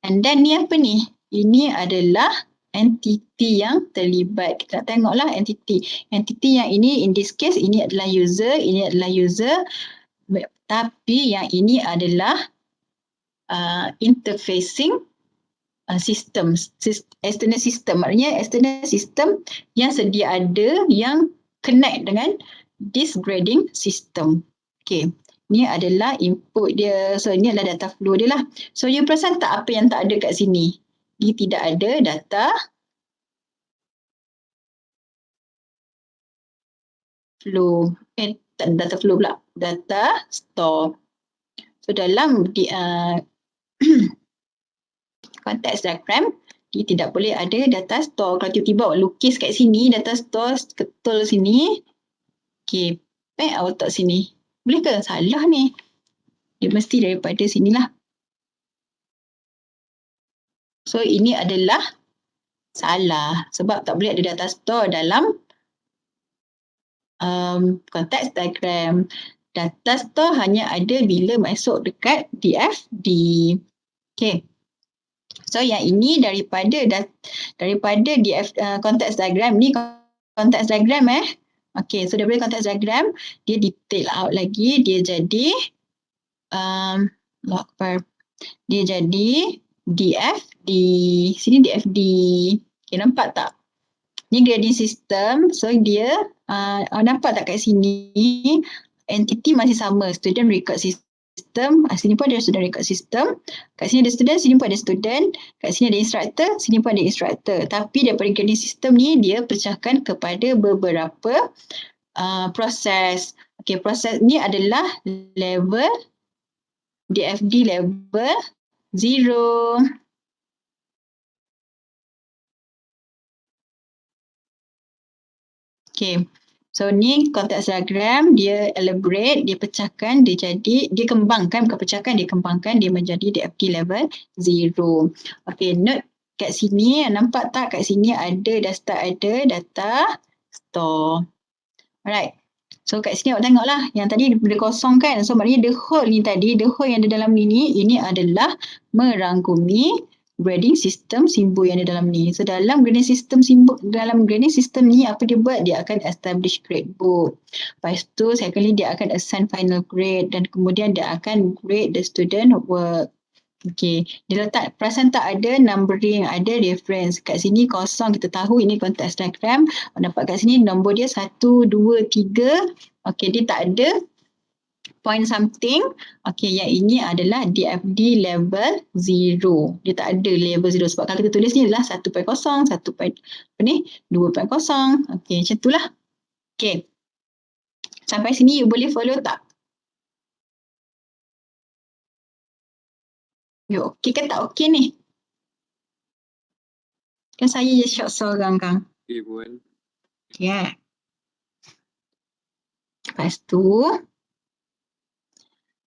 And then ni apa ni? Ini adalah entity yang terlibat. Kita nak tengoklah entity. Entity yang ini, in this case, ini adalah user, ini adalah user. Tapi yang ini adalah interfacing system. External system. Maknanya external system yang sedia ada yang connect dengan this grading system. Okay. Ini adalah input dia. So, ini adalah data flow dia lah. So, you perasan tak apa yang tak ada kat sini? Dia tidak ada data flow. Tak ada data flow pula. Data store. So, dalam konteks diagram, dia tidak boleh ada data store. Kalau tiba-tiba awak lukis kat sini, data store ketul sini. Okay. Awak letak sini. Boleh ke? Salah ni. Dia mesti daripada sinilah. So, ini adalah salah. Sebab tak boleh ada data store dalam konteks diagram. Data store hanya ada bila masuk dekat DFD. Okay. So, yang ini daripada konteks diagram. Ni konteks diagram Okay, so daripada konteks diagram, dia detail out lagi. Dia jadi dia jadi DFD. Sini DFD. Okay, nampak tak? Ni grading system. So, dia nampak tak kat sini? Entity masih sama. Student record system. Sini pun ada student record system. Kat sini ada student, sini pun ada student. Kat sini ada instructor, sini pun ada instructor. Tapi daripada grading system ni, dia pecahkan kepada beberapa proses. Okey, proses ni adalah level DFD level 0. Okay, so ni konteks diagram, dia elaborate, dia pecahkan, dia kembangkan, bukan pecahkan, dia kembangkan, dia menjadi DFD level 0. Okay, note kat sini, nampak tak kat sini dah start ada data store. Alright, so kat sini awak tengoklah, yang tadi dia kosong kan, so maknanya the whole ni tadi, the whole yang ada dalam ni, ini adalah merangkumi grading system simbol yang ada dalam ni. So dalam grading system simbol, dalam grading system ni apa dia buat? Dia akan establish grade book. Lepas tu secondly dia akan assign final grade dan kemudian dia akan grade the student work. Okay, dia letak, perasan tak ada numbering, ada reference. Kat sini kosong, kita tahu ini konteks diagram. Nampak kat sini nombor dia 1, 2, 3. Okay, dia tak ada point something. Okay, yang ini adalah DFD level 0. Dia tak ada level 0 sebab kalau kita tulis ni adalah 1.0, 2.0. Okay, macam itulah. Okay. Sampai sini you boleh follow tak? You okay ke tak okay ni? Kan saya je short seorang kan? Okay, Puan. Ya. Lepas tu,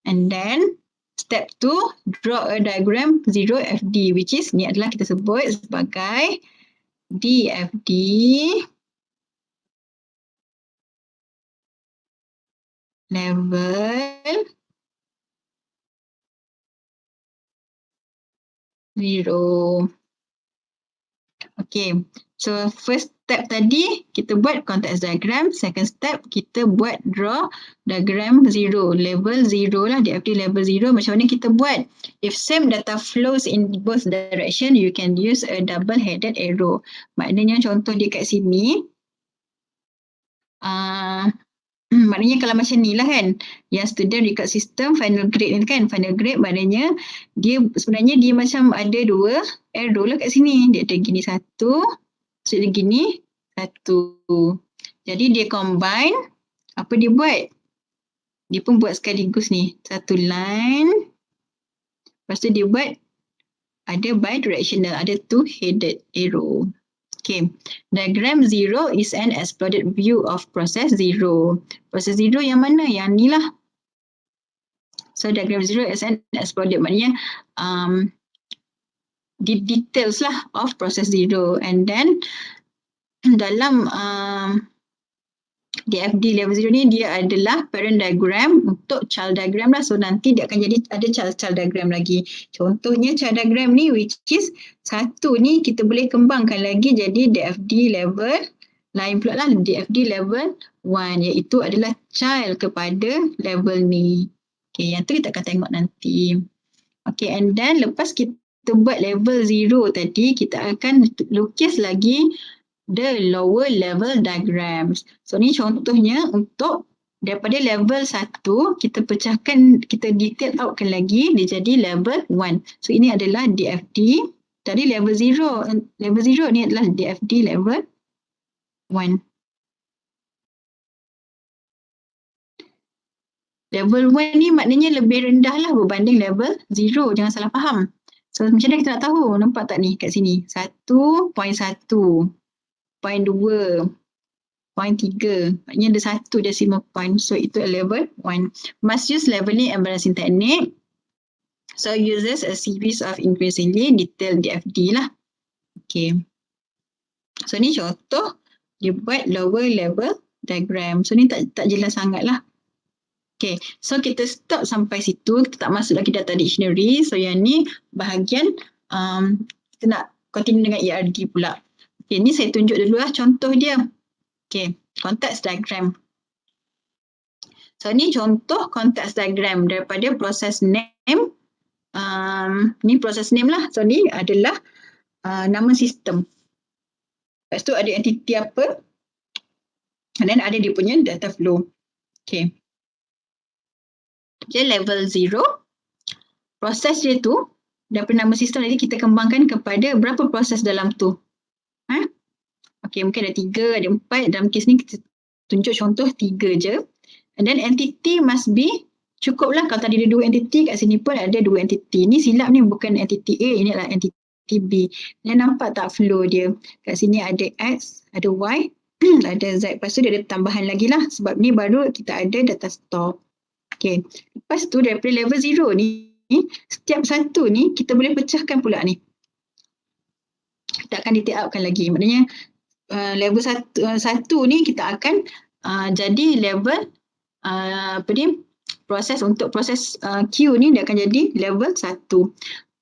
and then step 2, draw a diagram 0FD, which is ni adalah kita sebut sebagai DFD level 0. Okay, so first step tadi kita buat konteks diagram, second step kita buat draw diagram 0, level 0 lah, DFD level 0. Macam mana kita buat? If same data flows in both direction, you can use a double headed arrow. Maknanya contoh dia kat sini, maknanya kalau macam ni lah kan, yang student record system final grade ni kan, final grade maknanya dia sebenarnya dia macam ada dua arrow lah kat sini. Dia ada gini satu, so dia gini satu. Jadi dia combine, apa dia buat? Dia pun buat sekaligus ni, satu line. Lepas tu dia buat ada bidirectional, ada two headed arrow. Okay, diagram 0 is an exploded view of process 0. Process 0 yang mana? Yang ni lah. So diagram 0 is an exploded, maknanya details lah of process 0. And then dalam DFD level 0 ni dia adalah parent diagram untuk child diagram lah. So nanti dia akan jadi ada child diagram lagi. Contohnya child diagram ni which is satu ni kita boleh kembangkan lagi jadi DFD level lain pula lah, DFD level 1, iaitu adalah child kepada level ni. Okay, yang tu kita akan tengok nanti. Okay, and then lepas kita buat level 0 tadi, kita akan lukis lagi the lower level diagrams. So ni contohnya untuk daripada level 1 kita pecahkan, kita detail outkan lagi, dia jadi level 1. So ini adalah DFD. Tadi level 0, level 0 ni adalah DFD level 1. Level 1 ni maknanya lebih rendah lah berbanding level 0. Jangan salah faham. So macam mana kita nak tahu? Nampak tak ni kat sini? 1.1, point 2, point 3. Maknanya ada 1 decimal point. So itu level 1. Must use leveling and balancing technique. So uses a series of increasingly detailed DFD lah. Okay. So ni contoh dia buat lower level diagram. So ni tak jelas sangat lah. Okay, so kita stop sampai situ. Kita tak masuk lagi data dictionary. So yang ni bahagian kita nak continue dengan ERD pula. Okay, ni saya tunjuk dulu lah contoh dia. Okay, context diagram. So ni contoh context diagram daripada process name. Ni process name lah. So ni adalah nama sistem. Lepas tu ada entity apa. And then ada dia punya data flow. Okay. Jadi level 0. Proses dia tu, daripada nama sistem tadi kita kembangkan kepada berapa proses dalam tu. Okay, mungkin ada 3, ada 4. Dalam kes ni kita tunjuk contoh 3 je. And then entity must be cukuplah kalau tadi ada 2 entity, kat sini pun ada 2 entity. Ni silap ni bukan entity A, ini adalah entity B. Dan nampak tak flow dia? Kat sini ada X, ada Y, ada Z. Lepas tu dia ada tambahan lagi lah. Sebab ni baru kita ada data store. Okay. Lepas tu daripada level 0 ni, setiap satu ni kita boleh pecahkan pula ni. Kita akan detail outkan lagi. Maknanya level 1 ni kita akan jadi level proses untuk proses Q ni dia akan jadi level 1.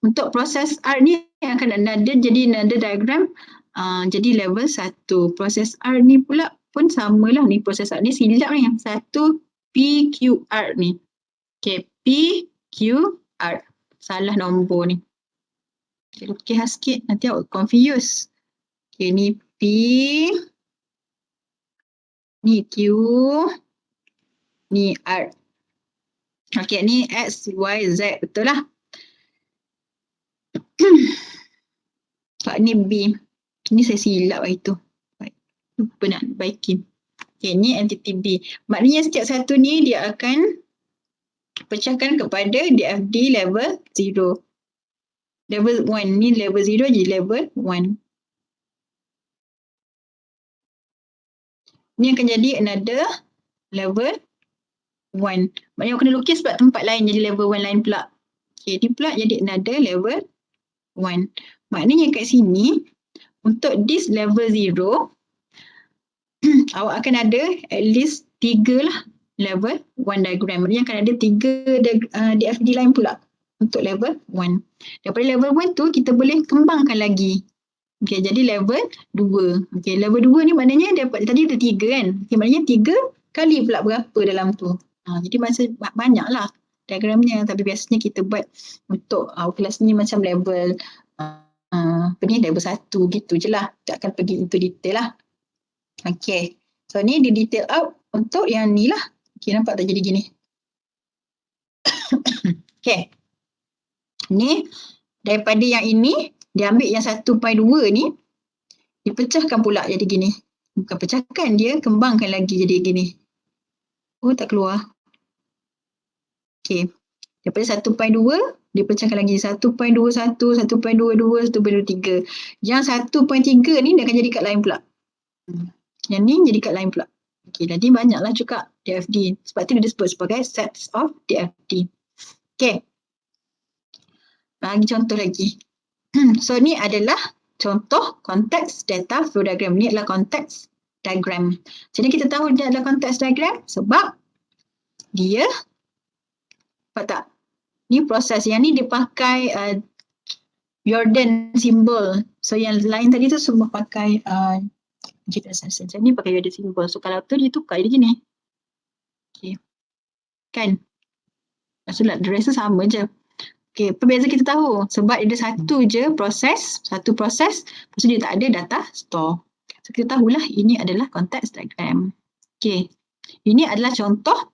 Untuk proses R ni akan jadi another diagram jadi level 1. Proses R ni pula pun samalah ni, proses R ni silap ni, 1 PQR ni. Okay, PQR. Salah nombor ni. Okay, lukis sikit nanti awak confuse. Okay, ni P, ni Q, ni R. Okay, ni X, Y, Z. Betul lah. Ni B. Ni saya silap lah itu. Lupa nak baikin. Okay, ni entity B. Maknanya setiap satu ni dia akan pecahkan kepada DFD level 0. Level 1 ni level 0 jadi level 1. Ni akan jadi another level 1. Maknanya kena lukis pula tempat lain jadi level 1 lain pula. Okay, ni pula jadi another level 1. Maknanya kat sini untuk this level 0 awak akan ada at least 3 lah level 1 diagram. Maknanya akan ada 3 DFD lain pula untuk level 1. Daripada level 1 tu kita boleh kembangkan lagi. Okay, jadi level 2. Okay, level 2 ni maknanya dapat tadi ada 3 kan. Okay, maknanya 3 kali pula berapa dalam tu. Jadi masa banyak lah diagramnya. Tapi biasanya kita buat untuk kelas ni macam level level 1 gitu je lah. Tak akan pergi into detail lah. Okay. So ni di detail out untuk yang ni lah. Okay, nampak tak jadi gini? Okay. Ni daripada yang ini, dia ambil yang 1/2 ni, dipecahkan pula jadi gini. Bukan pecahkan, dia kembangkan lagi jadi gini. Oh, tak keluar. Okay. Daripada 1/2, dia pecahkan lagi 1.21, 1.22, 1.23. Yang 1.3 ni dia akan jadi kat lain pula. Yang ni jadi kat lain pula. Okay, jadi banyaklah juga DFD. Sebab tu dia disebut sebagai sets of DFD. Okay. Bagi contoh lagi. So ni adalah contoh konteks data flow diagram. Ni adalah konteks diagram. Jadi kita tahu dia adalah konteks diagram sebab dia, apa tak? Ni proses. Yang ni dia pakai Jordan symbol. So yang lain tadi tu semua pakai digital sensor. Ni pakai Jordan symbol. So kalau tu dia tukar dia gini. Okay. Kan? Maksudnya the rest sama je. Okay, perbeza kita tahu sebab ada satu je proses, satu proses, lepas tu dia tak ada data store. So kita tahulah ini adalah konteks diagram. Okay, ini adalah contoh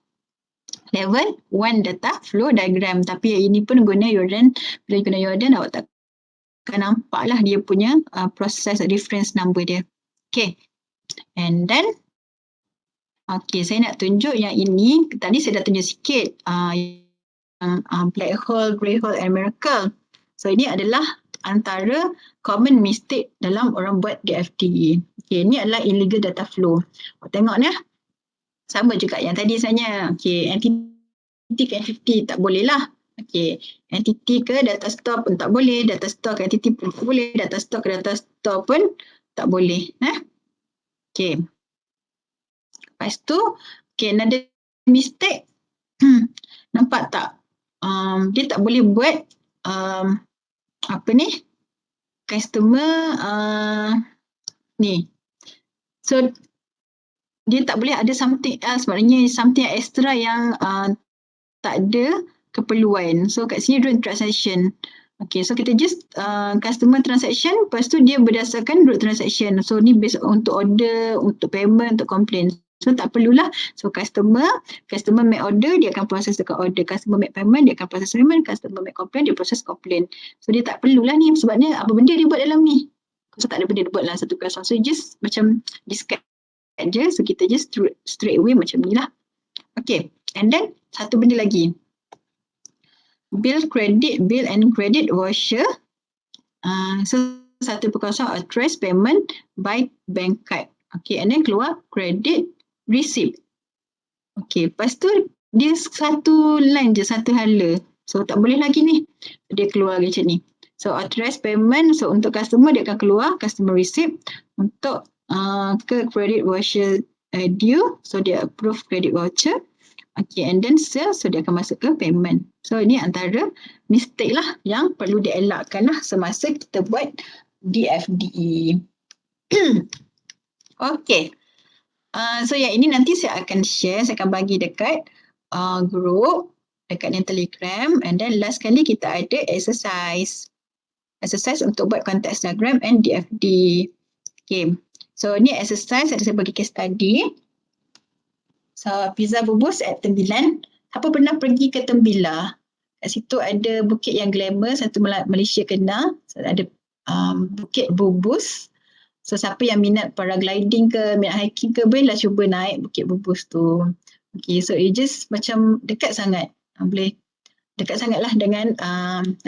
level 1 data flow diagram. Tapi ini pun guna Jordan. Bila guna Jordan awak tak akan nampak lah dia punya proses reference number dia. Okay, and then okay, saya nak tunjuk yang ini. Tadi saya dah tunjuk sikit black hole, grey hole and miracle. So ini adalah antara common mistake dalam orang buat DFT. Okay, ini adalah illegal data flow. Tengok ni, sama juga yang tadi sebenarnya. Okay, entity ke entity tak boleh lah. Okay, entity ke data store pun tak boleh. Data store ke entity pun tak boleh. Data store ke data store pun tak boleh. Okay. Lepas tu, okay, another mistake. Nampak tak? Dia tak boleh buat apa ni? Customer ni. So dia tak boleh ada something else, maknanya something extra yang tak ada keperluan. So kat sini root transaction. Okay, so kita just customer transaction, lepas tu dia berdasarkan root transaction. So ni based untuk order, untuk payment, untuk complaint. So tak perlulah. So customer make order, dia akan proses dekat order. Customer make payment, dia akan proses payment. Customer make complaint, dia proses complaint. So dia tak perlulah ni. Sebabnya apa benda dia buat dalam ni? So tak ada benda dia buat dalam satu kelas. So just macam discard je, so kita je straight away macam ni lah. Okay, and then satu benda lagi. Bill and credit voucher. So 1% authorized payment by bank card. Okay, and then keluar credit receipt. Okay, lepas tu dia satu line je, satu hala. So tak boleh lagi ni. Dia keluar macam ni. So authorized payment, so untuk customer dia akan keluar customer receipt. Untuk ke credit voucher due, so dia approve credit voucher. Okay, and then sale, so dia akan masuk ke payment. So ini antara mistake lah yang perlu dielakkan lah semasa kita buat DFD. Okay. So yang ini nanti saya akan share, saya akan bagi dekat group, dekat yang Telegram, and then last kali kita ada exercise untuk buat context diagram and DFD. Okay. So ni exercise, saya bagi case study. So pizza bubus at Tembilan. Siapa pernah pergi ke Tembila? Kat situ ada bukit yang glamour, satu Malaysia kenal. So, ada bukit bubus. So siapa yang minat paragliding ke, minat hiking ke, bolehlah cuba naik Bukit Bubus tu. Okay, so it just macam dekat sangat. Boleh dekat sangat lah dengan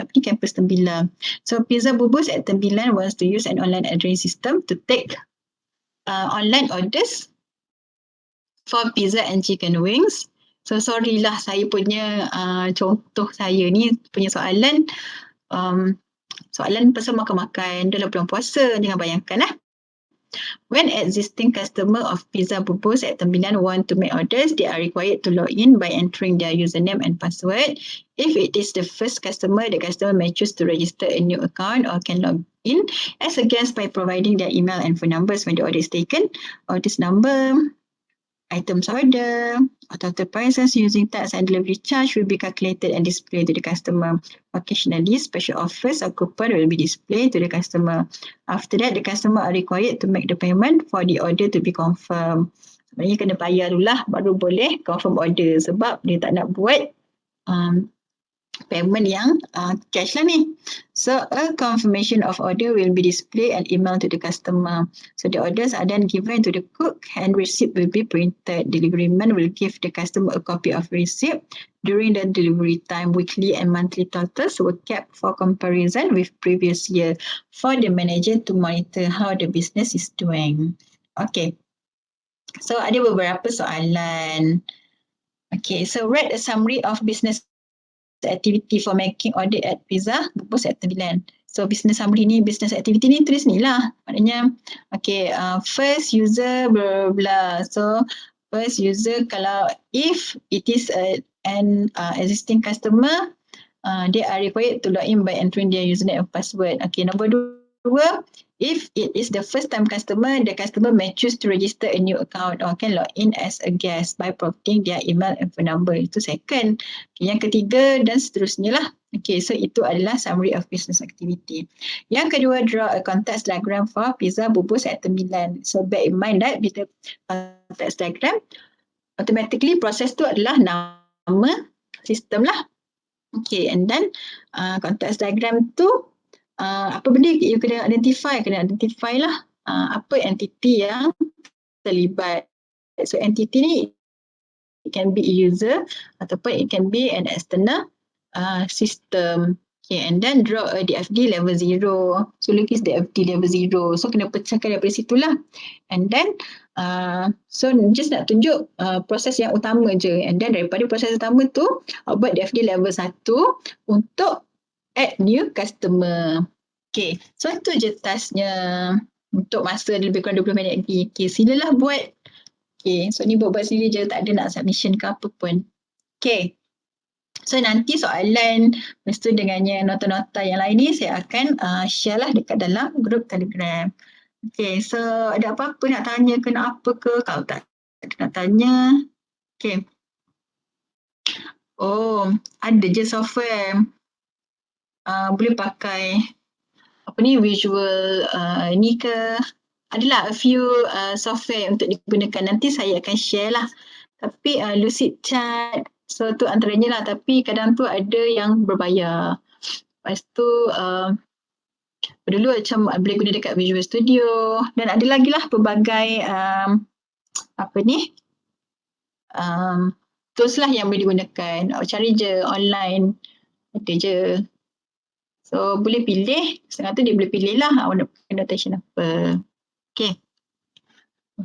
kampus Tembila. So Pizza Bubus at Tembilan wants to use an online ordering system to take online orders for pizza and chicken wings. So sorry lah, saya punya contoh saya ni punya soalan pasal makan-makan dalam bulan puasa. Jangan bayangkan lah. When existing customer of Pizza Bubus at Tembilan want to make orders, they are required to log in by entering their username and password. If it is the first customer, the customer may choose to register a new account or can log in as a guest by providing their email and phone numbers when the order is taken. Orders number, items order, total prices using tax and delivery charge will be calculated and displayed to the customer. Occasionally, special offers or coupon will be displayed to the customer. After that, the customer are required to make the payment for the order to be confirmed. Sebenarnya kena bayar dulu lah baru boleh confirm order sebab dia tak nak buat payment yang cash lah ni. So a confirmation of order will be displayed and emailed to the customer. So the orders are then given to the cook and receipt will be printed. Delivery man will give the customer a copy of receipt. During the delivery time, weekly and monthly totals were kept for comparison with previous year for the manager to monitor how the business is doing. Okay. So ada beberapa soalan. Okay, so read a summary of business activity for making order at Pizza Bubus at Tembilan. So business summary ni, business activity ni tulis ni lah. Maknanya, okay, first user blah, blah. So first user kalau if it is an existing customer, they are required to log in by entering their username and password. Okay, nombor 2, if it is the first time customer, the customer may choose to register a new account or can log in as a guest by providing their email and phone number. Itu second. Okay, yang ketiga dan seterusnya lah. Okay, so itu adalah summary of business activity. Yang kedua, draw a context diagram for Pizza Bubus at Tembilan. So bear in mind that bila context diagram, automatically proses tu adalah nama sistem lah. Okay, and then context diagram tu apa benda you kena identify lah apa entity yang terlibat. So entity ni it can be a user ataupun it can be an external system. Okay, and then draw a DFD level 0. So lukis DFD level 0. So kena pecahkan daripada situlah. And then so just nak tunjuk proses yang utama je. And then daripada proses utama tu buat DFD level 1 untuk add new customer. Okay, so itu je tasknya untuk masa lebih kurang 20 minit lagi. Okay, silalah buat. Okay, so ni buat sendiri je, tak ada nak submission ke apa pun. Okay, so nanti soalan mesti dengannya nota-nota yang lain ni saya akan share lah dekat dalam grup Telegram. Okay, so ada apa-apa nak tanya ke nak apa ke? Kalau tak ada nak tanya. Okay. Oh, ada je software. Boleh pakai apa ni visual ni ke, adalah a few software untuk digunakan. Nanti saya akan share lah. Tapi Lucid Chat, so tu antaranya lah. Tapi kadang tu ada yang berbayar. Lepas tu dulu macam boleh guna dekat Visual Studio dan ada lagi lah pelbagai apa ni, tools lah yang boleh digunakan. Cari je online, ada je. So boleh pilih, setengah tu dia boleh pilih lah nak annotation apa. Okay.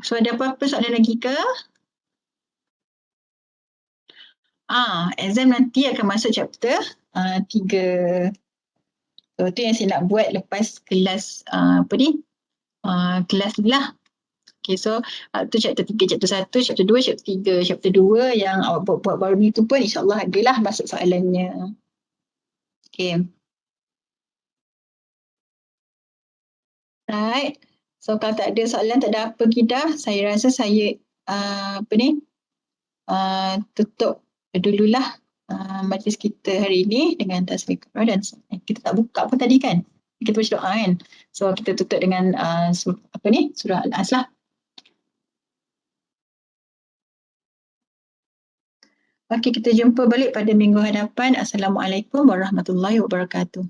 So ada apa-apa soalan lagi ke? Exam nanti akan masuk chapter 3. So tu yang saya nak buat lepas kelas kelas ni lah. Okay, so tu chapter 3, chapter 1, chapter 2, chapter 3. Chapter 2 yang awak buat baru ni tu pun insyaAllah adalah masuk soalannya. Okay. Right. So kalau tak ada soalan, tak ada apa Kidah, saya rasa saya tutup dululah majlis kita hari ini dengan tasbih kubra dan kita tak buka pun tadi kan. Kita baca doa kan. So kita tutup dengan surah Al-As lah. Okey, kita jumpa balik pada minggu hadapan. Assalamualaikum warahmatullahi wabarakatuh.